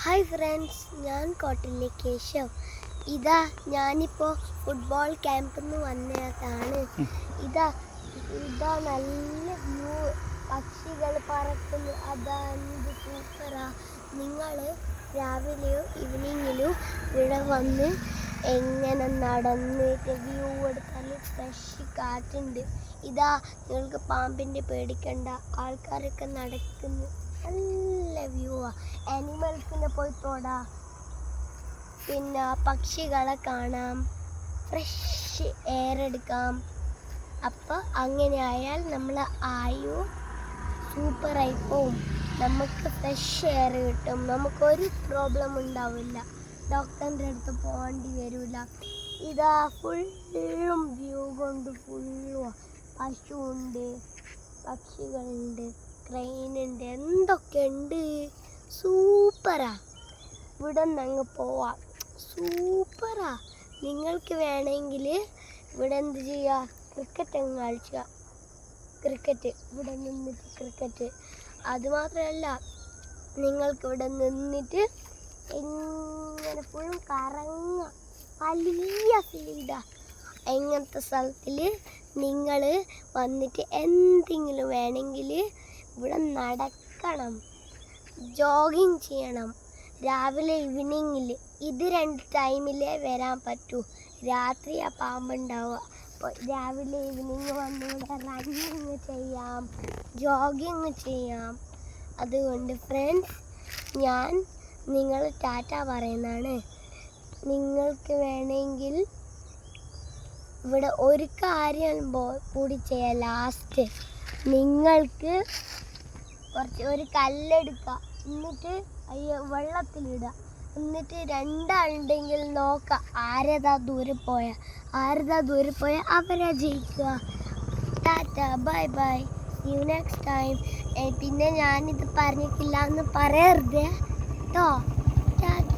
Hi friends, ഞാൻ കോട്ടലിലെ കേശവ്. ഞാനിപ്പോൾ football ക്യാമ്പിൽ നിന്ന് വന്നതാണ്. ഇതാ ഇതാ നല്ല വ്യൂ, പക്ഷികൾ പറക്കുന്നു. അതെന്ത് സൂപ്പറാ. നിങ്ങൾ രാവിലെയോ ഈവനിങ്ങിലോ ഇവിടെ വന്ന് എങ്ങനെ നടന്നിട്ട് വ്യൂ എടുത്താൽ ഫ്രഷ് കാറ്റുണ്ട്. നിങ്ങൾക്ക് പാമ്പിൻ്റെ പേടിക്കണ്ട, ആൾക്കാരൊക്കെ നടക്കുന്നു. നല്ല വ്യൂ ആ. ആനിമൽസിനെ പോയി തൊടാം, പിന്നെ പക്ഷികളെ കാണാം, ഫ്രഷ് എയർ എടുക്കാം. അപ്പോൾ അങ്ങനെ ആയാൽ നമ്മൾ ആയു സൂപ്പറായി പോവും. നമുക്ക് ഫ്രഷ് എയർ കിട്ടും, നമുക്കൊരു പ്രോബ്ലം ഉണ്ടാവില്ല, ഡോക്ടറിൻ്റെ അടുത്ത് പോകേണ്ടി വരില്ല. ഫുള്ളും വ്യൂ കൊണ്ട് ഫുള്ളും പശുവുണ്ട്, പക്ഷികളുണ്ട്, ട്രെയിനുണ്ട്, എന്തൊക്കെ ഉണ്ട്. സൂപ്പറാ. ഇവിടെ നിന്ന് അങ്ങ് പോവാം. സൂപ്പറാ. നിങ്ങൾക്ക് വേണമെങ്കിൽ ഇവിടെ എന്ത് ചെയ്യുക, ക്രിക്കറ്റ് അങ്ങ് കളിക്കുക. ക്രിക്കറ്റ് ഇവിടെ നിന്നിട്ട് ക്രിക്കറ്റ്. അതുമാത്രമല്ല, നിങ്ങൾക്ക് ഇവിടെ നിന്നിട്ട് എങ്ങനെ ഫുള്ളും കറങ്ങുക. വലിയ ഫീൽഡാണ്. എങ്ങനത്തെ സ്ഥലത്തിൽ നിങ്ങൾ വന്നിട്ട് എന്തെങ്കിലും വേണമെങ്കിൽ ഇവിടെ നടക്കണം, ജോഗിങ് ചെയ്യണം. രാവിലെ ഈവനിങ്ങിൽ രണ്ട് ടൈമിലേ വരാൻ പറ്റൂ. രാത്രിയാ പാമ്പുണ്ടാവുക. അപ്പോൾ രാവിലെ ഈവനിങ് വന്ന് ഇവിടെ റണ്ണിങ് ചെയ്യാം, ജോഗിങ് ചെയ്യാം. അതുകൊണ്ട് ഫ്രണ്ട്സ്, ഞാൻ നിങ്ങൾ ടാറ്റ പറയുന്നതാണ്. നിങ്ങൾക്ക് വേണമെങ്കിൽ ഇവിടെ ഒരു കാര്യം കൂടി ചെയ്യാം. ലാസ്റ്റ് നിങ്ങൾക്ക് ഒരു കല്ലെടുക്കുക, എന്നിട്ട് വെള്ളത്തിലിടുക, എന്നിട്ട് രണ്ടാളുണ്ടെങ്കിൽ നോക്കുക ആരതാ ദൂരെ പോയ അവരാ ജയിക്കുക. Tata, bye bye, see you next time. പിന്നെ ഞാനിത് പറഞ്ഞിട്ടില്ല എന്ന് പറയരുത് കേട്ടോ. ടാറ്റ.